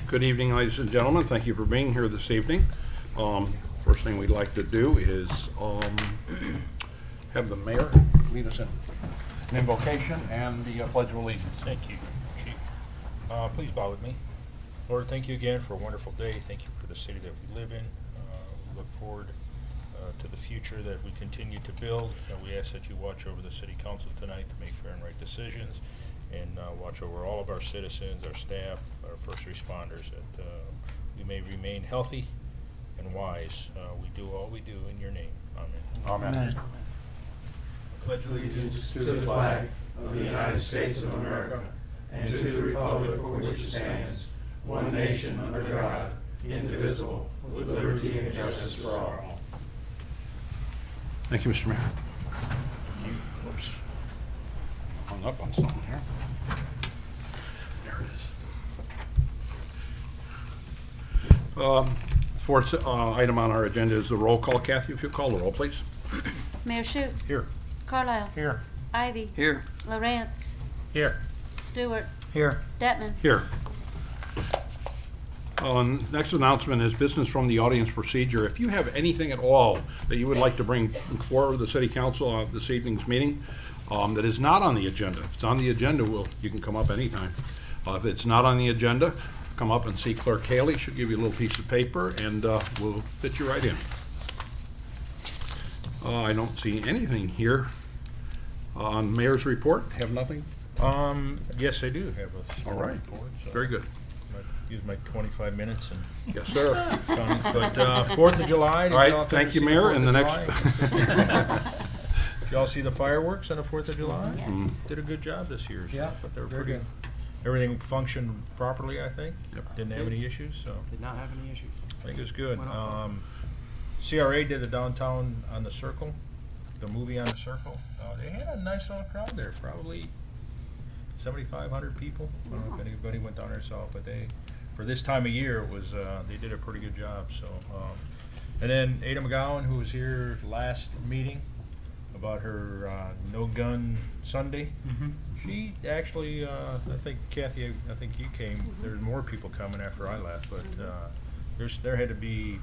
Good evening, ladies and gentlemen. Thank you for being here this evening. First thing we'd like to do is have the mayor lead us in an invocation and the Pledge of Allegiance. Thank you, Chief. Please bow with me. Lord, thank you again for a wonderful day. Thank you for the city that we live in. We look forward to the future that we continue to build. We ask that you watch over the city council tonight to make fair and right decisions, and watch over all of our citizens, our staff, our first responders, that we may remain healthy and wise. We do all we do in your name. Amen. Amen. Pledge allegiance to the flag of the United States of America and to the republic for which it stands, one nation under God, indivisible, with liberty and justice for all. Thank you, Mr. Mayor. Whoops. Hung up on something here. There it is. Fourth item on our agenda is the roll call. Kathy, if you'll call the roll, please. Mayor Shute. Here. Carlisle. Here. Ivy. Here. Lawrence. Here. Stewart. Here. Detman. Here. Next announcement is business from the audience procedure. If you have anything at all that you would like to bring before the city council of this evening's meeting that is not on the agenda, if it's on the agenda, you can come up anytime. If it's not on the agenda, come up and see Clerk Haley. She'll give you a little piece of paper and we'll fit you right in. I don't see anything here. On mayor's report, have nothing? Yes, I do have a All small right. report. So Very good. I might use my 25 minutes and Yes, sir. but 4th of July. All right, thank you, Mayor. And the next. Did y'all see the fireworks on the 4th of July? Yes. Did a good job this year. So, Yeah, but they were very pretty good. Everything functioned properly, I think. Yep. Didn't have any issues, so Did not have any issues. I think it was good. Went off. CRA did the downtown on the circle, the movie on the circle. They had a nice little crowd there, probably 7,500 people. I don't know if anybody went down there and saw it, but for this time of year, it was they did a pretty good job. So, and then Ada McGowan, who was here last meeting about her No Gun Sunday, she actually, I think Kathy, I think you came. There's more people coming after I left, but there had to be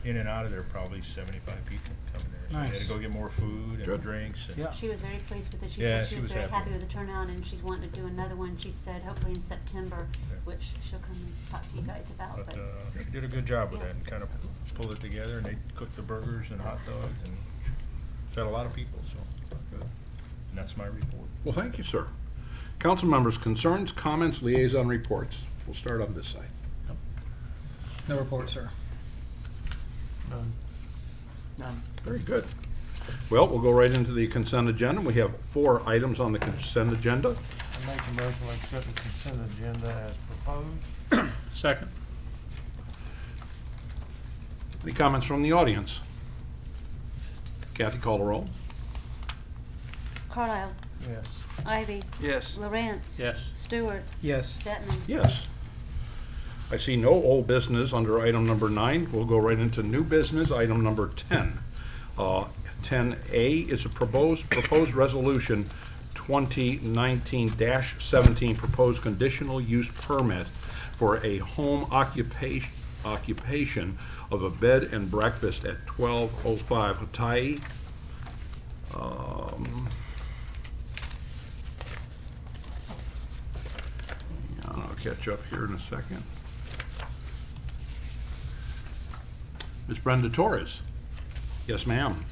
in and out of there probably 75 people coming there. So they had Nice. to go get more food and Good. drinks. And Yeah. She was very pleased with it. She Yeah, said she was very happy with the turnout, and she's wanting to do another one. She said hopefully in September, Yeah. which she'll come and talk to you guys about. But But she did a good job with Yeah. that and kind of pulled it together, and they cooked the burgers and hot dogs and fed a lot of people, so good. And that's my report. Well, thank you, sir. Council members' concerns, comments, liaison reports. We'll start on this side. No report, sir. None. Very good. Well, we'll go right into the consent agenda. We have 4 items on the consent agenda. I make a motion to accept the consent agenda as proposed. Second. Any comments from the audience? Kathy, call the roll. Carlisle. Yes. Ivy. Yes. Lawrence. Yes. Stewart. Yes. Detman. Yes. I see no old business under item number 9. We'll go right into new business, item number 10. 10A is a proposed resolution 2019-17, proposed conditional use permit for a home occupation of a bed and breakfast at 1205 Hatai. I'll catch up here in a second. Ms. Brenda Torres. Yes, ma'am.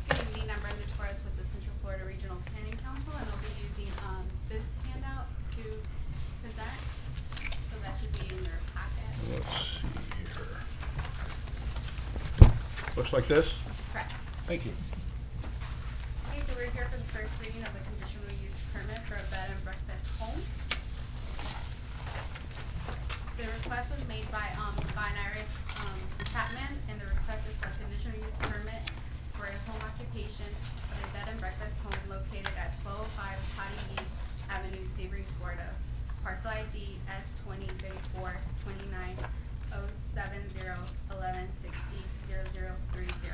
Good evening, I'm Brenda Torres with the Central Florida Regional Planning Council, and I'll be using this handout to present, so that should be in your packet. Let's see here. Looks like this? Correct. Thank you. Okay, so we're here for the first reading of the conditional use permit for a bed and breakfast home. The request was made by Scott and Iris Chapman, and the request is for a conditional use permit for a home occupation of a bed and breakfast home located at 1205 Patty Lee Avenue, Sebring, Florida. Parcel ID S2024-29-070-1160-0030.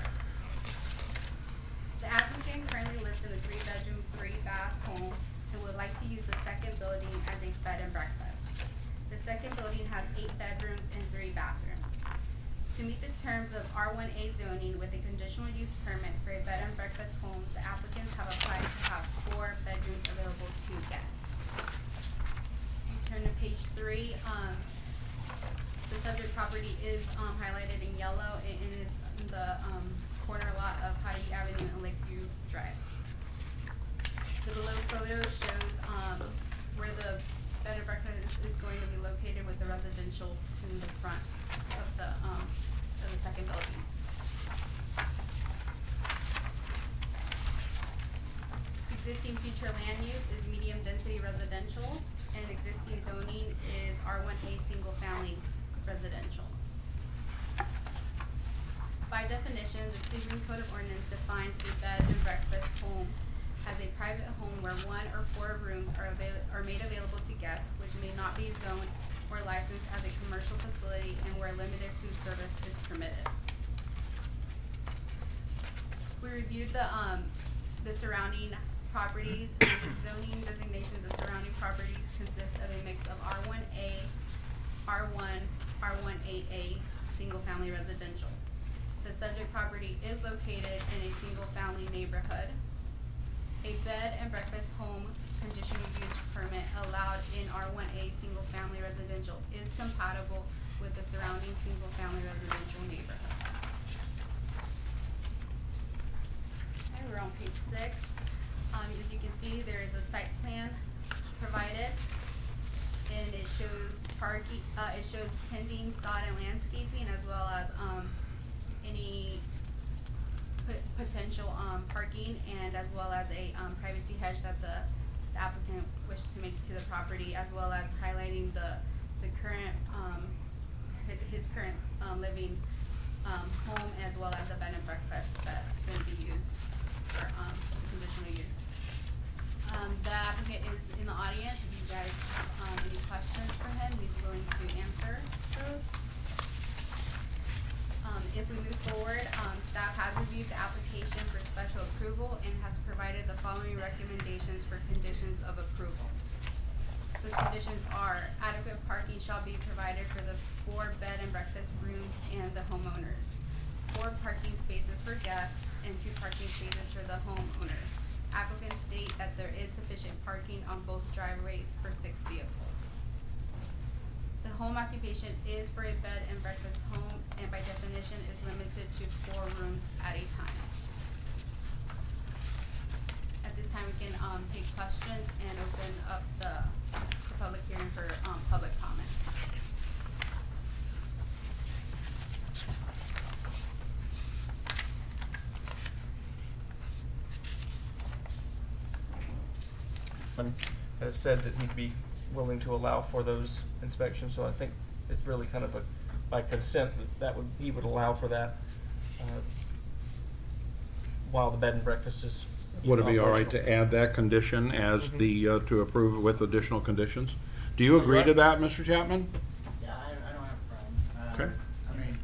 The applicant currently lives in a 3-bedroom, 3-bath home and would like to use the second building as a bed and breakfast. second building has 8 bedrooms and 3 bathrooms. To meet the terms of R1A zoning with a conditional use permit for a bed and breakfast home, the applicants have applied to have 4 bedrooms available to guests. You turn to page 3, the subject property is highlighted in yellow. It is in the corner lot of Heidi Avenue and Lakeview Drive. The below photo shows where the bed and breakfast is going to be located with the residential in the front of the second building. Existing future land use is medium density residential, and existing zoning is R1A single family residential. By definition, the Sebring Code of Ordinance defines a bed and breakfast home as a private home where 1 or 4 rooms are made available to guests, which may not be zoned or licensed as a commercial facility and where limited food service is permitted. We reviewed the surrounding properties, and the zoning designations of surrounding properties consist of a mix of R1A, R1, R1AA, single-family residential. The subject property is located in a single-family neighborhood. A bed and breakfast home conditional use permit allowed in R1A single-family residential is compatible with the surrounding single-family residential neighborhood. Okay, we're on page 6. As you can see, there is a site plan provided, and it shows parking. It shows pending sod and landscaping, as well as any potential parking, and as well as a privacy hedge that the applicant wished to make to the property, as well as highlighting the current his current living home, as well as a bed and breakfast that's going to be used for conditional use. The applicant is in the audience. If you guys have any questions for him, he's willing to answer those. If we move forward, staff has reviewed the application for special approval and has provided the following recommendations for conditions of approval. Those conditions are: adequate parking shall be provided for the 4 bed and breakfast rooms and the homeowners, 4 parking spaces for guests, and 2 parking spaces for the homeowners. Applicants state that there is sufficient parking on both driveways for 6 vehicles. The home occupation is for a bed and breakfast home, and by definition is limited to 4 rooms at a time. At this time, we can take questions and open up the public hearing for public comment. Has said that he'd be willing to allow for those inspections, so I think it's really kind of a, by consent, he would allow for that, while the bed and breakfast is. Would it be all right to operational. add that condition as the, to approve it with additional conditions? Do you agree to that, Mr. Chapman? Yeah, I don't have a problem. Okay. I mean,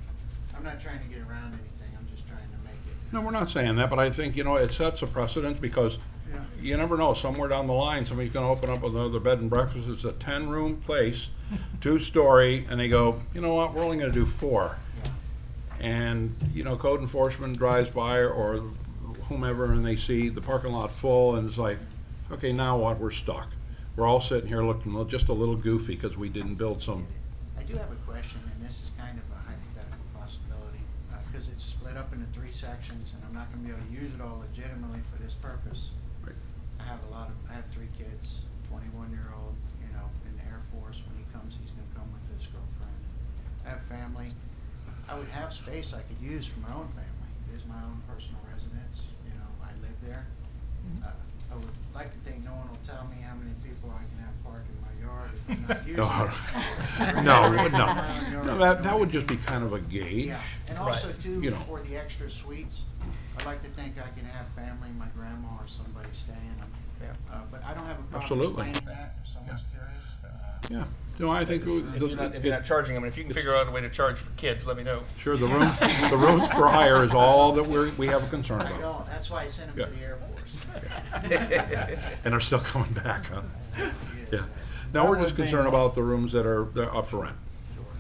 I'm not trying to get around anything, I'm just trying to make it. No, we're not saying that, but I think, it sets a precedent because Yeah. you never know, somewhere down the line, somebody's gonna open up another bed and breakfast. It's a 10-room place, 2-story, and they go, you know what, we're only gonna do 4. Yeah. And, code enforcement drives by or whomever, and they see the parking lot full, and it's like, okay, now what, we're stuck. We're all sitting here looking just a little goofy because we didn't build some. I do have a question, and this is kind of a hypothetical possibility, because it's split up into 3 sections, and I'm not gonna be able to use it all legitimately for this purpose. Right. I have 3 kids, 21-year-old, in the Air Force. When he comes, he's gonna come with his girlfriend. I have family. I would have space I could use for my own family. It is my own personal residence, I live there. I would like to think no one will tell me how many people I can have parked in my yard if I'm not using it. No, that would just be kind of a gauge. Yeah, and also too, You know. for the extra suites, I'd like to think I can have family, my grandma or somebody staying. Yeah. But I don't have a problem Absolutely. explaining that if someone's curious. Yeah. No, I think. If you're not charging them, and if you can figure out a way to charge for kids, let me know. Sure, the rooms for hire is all that we have a concern I about. don't, that's why I sent him to Yeah. the Air Force. And they're still coming back, huh? Yeah. Now, we're That just would be concerned my- about the rooms that are up for rent.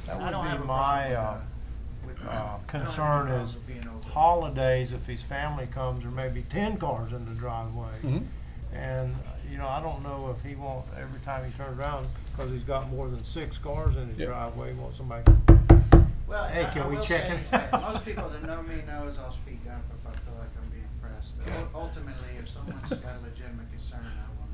That I don't would have be a my, problem with, I don't have a concern problem is with being open. holidays, if his family comes, there may be 10 cars in the driveway. Mhm. And, you know, I don't know if he wants, every time he turns around, because he's got more than 6 cars in his Yeah. driveway, he wants somebody, Well, Hey, I can we will check say it that out? most people that know me knows I'll speak up if I feel like I'm being pressed. But ultimately, if someone's got a legitimate concern, I will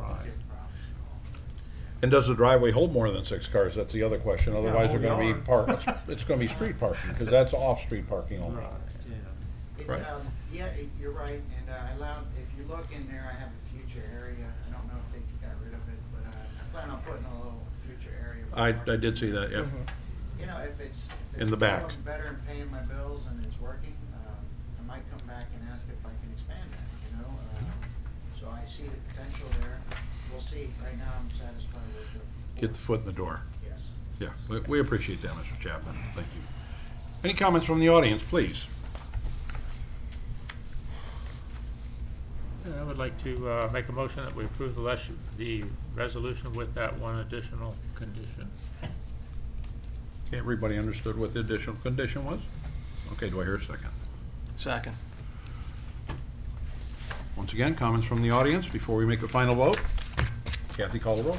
not Right. get the problem solved. And does the driveway hold more than 6 cars? That's the other question. Otherwise, they're whole gonna be yard. parked, it's gonna be street parking, because that's off-street parking only. right, yeah. It's, Right. you're right, and I allowed, if you look in there, I have a future area. I don't know if they got rid of it, but I plan on putting a little future area. for I parking. did see that, yeah. You know, if it's In the back. doing better and paying my bills and it's working, I might come back and ask if I can expand that, you know? So I see the potential there. We'll see. Right now, I'm satisfied with the. Get the foot in the door. Yes. Yeah, we appreciate that, Mr. Chapman. Thank you. Any comments from the audience, please? I would like to make a motion that we approve the resolution with that one additional condition. Okay, everybody understood what the additional condition was? Okay, do I hear a second? Second. Once again, comments from the audience before we make a final vote? Kathy, call the roll.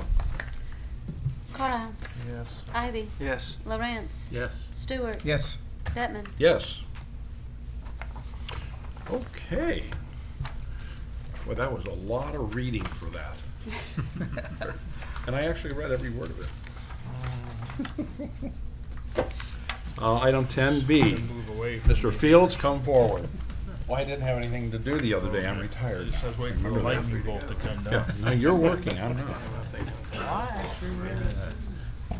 Carlisle. Yes. Ivy. Yes. Yes. Lawrence. Stewart. Yes. Detman. Yes. Okay. Well, that was a lot of reading for that. And I actually read every word of it. Item 10B, Move away from Mr. the- Fields, come forward. Well, I didn't have anything to do the other day, I'm retired. I was waiting for the Remember that. lightning bolt to come Yeah, down. no, you're working, I'm not. I actually read it.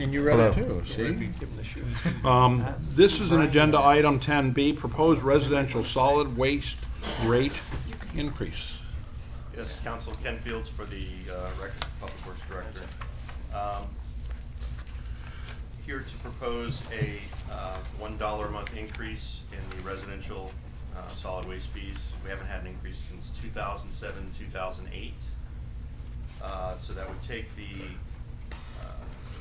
And you read it too, see? This is an agenda item 10B, proposed residential solid waste rate increase. Yes, Council Ken Fields for the Records Public Works Director. Here to propose a $1 a month increase in the residential solid waste fees. We haven't had an increase since 2007, 2008. So that would take the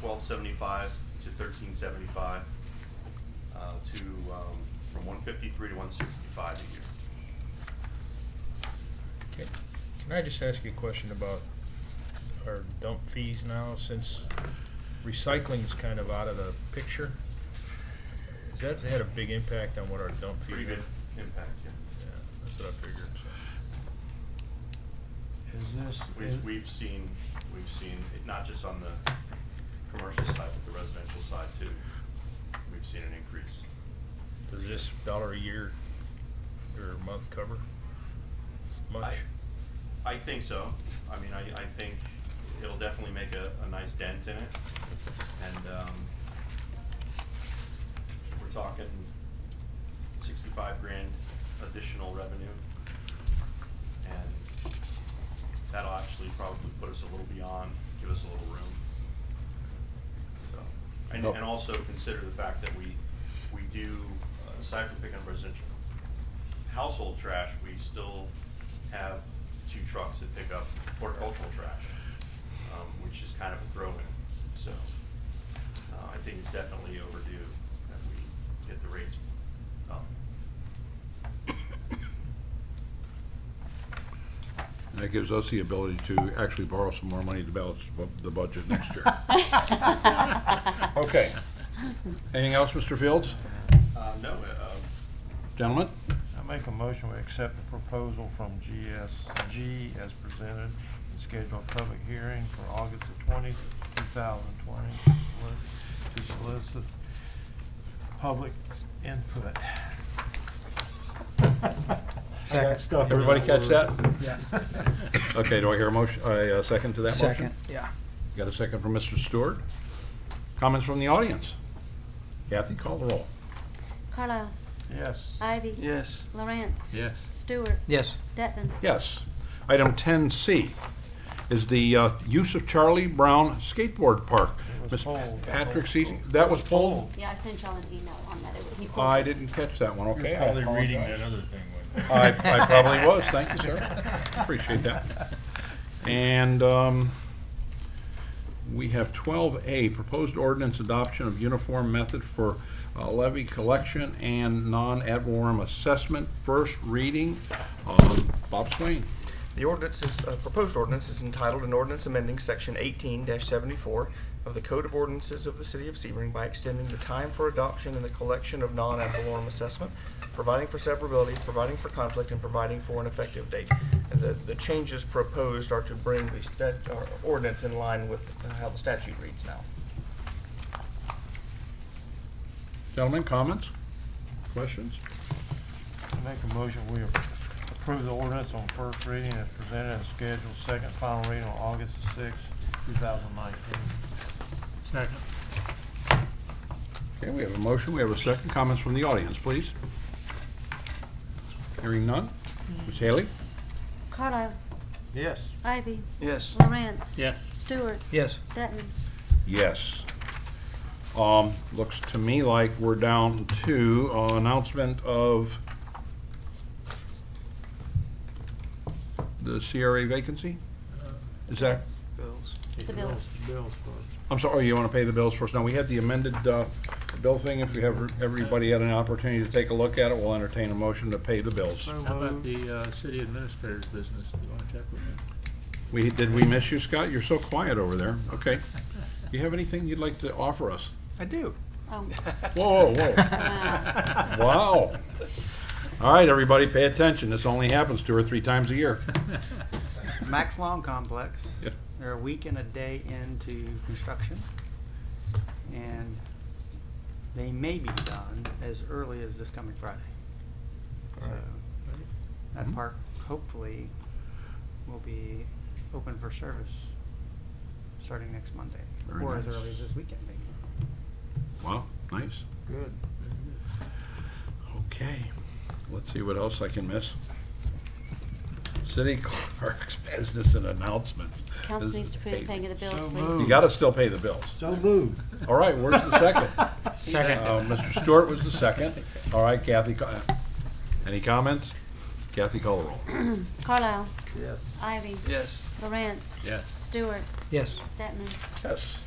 $12.75 to $13.75 from $153 to $165 a year. Okay. Can I just ask you a question about our dump fees now, since recycling's kind of out of the picture? Has that had a big impact on what our dump fees are? Pretty good impact, yeah. Yeah, that's what I figured, so. Is this, We've seen it not just on the commercial side, but the residential side too. We've seen an increase. Does this $1 a year or a month cover much? I think so. I mean, I think it'll definitely make a nice dent in it. And, we're talking 65 grand additional revenue. And that'll actually probably put us a little beyond, give us a little room. So, and also consider the fact that we do, aside from picking up residential household trash, we still have 2 trucks that pick up horticultural trash, which is kind of a throw-in. So I think it's definitely overdue that we get the rates up. That gives us the ability to actually borrow some more money to balance the budget next year. Okay. Anything else, Mr. Fields? No, Gentlemen? I make a motion we accept the proposal from GSG as presented and schedule a public hearing for August the 20th, 2020 to solicit public input. I got stuck in Everybody that catch word. that? Yeah. Okay, do I hear a motion, a second to that motion? Second, yeah. Got a second from Mr. Stewart? Comments from the audience? Kathy, call the roll. Carlisle. Yes. Ivy. Yes. Lawrence. Yes. Stewart. Yes. Detman. Yes. Item 10C is the use of Charlie Brown Skateboard Park. It was Ms. pulled. Patrick Season, that was pulled? Yeah, I sent y'all an email on that. He pulled I it. didn't catch that one, okay? You're I probably reading apologize. that other thing. I probably was, thank you, sir. Appreciate that. And We have 12A, proposed ordinance adoption of uniform method for levy collection and non-ad valorem assessment, first reading. Bob Swain. The ordinance is, proposed ordinance is entitled an ordinance amending section 18-74 of the Code of Ordinances of the City of Sebring by extending the time for adoption and the collection of non-ad valorem assessment, providing for severability, providing for conflict, and providing for an effective date. And the changes proposed are to bring the ordinance in line with how the statute reads now. Gentlemen, comments? Questions? Make a motion, we approve the ordinance on first reading as presented and scheduled second final reading on August the 6th, 2019. Second. Okay, we have a motion, we have a second. Comments from the audience, please. Hearing none. Ms. Haley? Carlisle. Yes. Ivy. Yes. Lawrence. Yes. Stewart. Yes. Detman. Yes. Looks to me like we're down to announcement of the CRA vacancy? Is that, Bills. The bills. Bills for. I'm sorry, you want to pay the bills first? Now, we had the amended bill thing. If we have, everybody had an opportunity to take a look at it, we'll entertain a motion to pay the bills. So How about moved. the city administrator's business? Do you want to check with him? Did we miss you, Scott? You're so quiet over there. Okay. Do you have anything you'd like to offer us? I do. Oh, Whoa, whoa. wow. Wow. All right, everybody, pay attention. This only happens 2 or 3 times a year. Max Long Complex. Yep. They're a week and a day into construction, and they may be done as early as this coming Friday. So that Mhm. park hopefully will be open for service starting next Monday, Very or as nice. early as this weekend maybe. Wow, nice. Good. Okay, let's see what else I can miss. City clerk's business and announcements. Council This needs is to approve paid. paying of the bills, So please. You gotta still pay the bills. So moved. All right, where's the second? Second. Mr. Stewart was the second. All right, Kathy, any comments? Kathy, call the roll. Carlisle. Yes. Ivy. Yes. Lawrence. Yes. Stewart. Yes. Detman. Yes.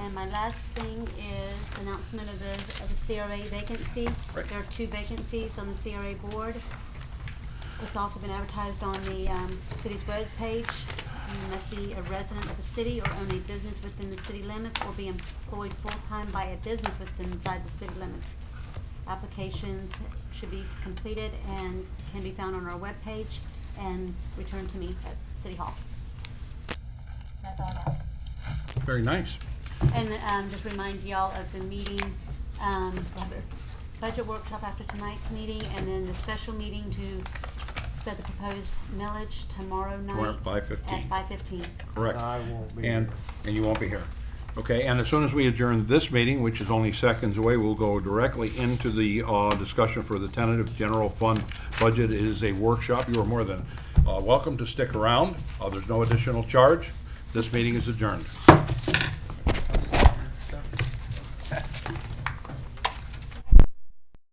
And my last thing is announcement of the CRA vacancy. Right. There are 2 vacancies on the CRA board. It's also been advertised on the city's webpage. You must be a resident of the city or own a business within the city limits or be employed full-time by a business within inside the city limits. Applications should be completed and can be found on our webpage and returned to me at City Hall. That's all I got. Very nice. And just remind y'all of the meeting, we'll have a budget workshop after tonight's meeting, and then the special meeting to set the proposed millage tomorrow night. Tomorrow at 5:15. At 5:15. Correct. I won't be. And you won't be here. Okay, and as soon as we adjourn this meeting, which is only seconds away, we'll go directly into the discussion for the tentative general fund budget. It is a workshop. You are more than welcome to stick around. There's no additional charge. This meeting is adjourned.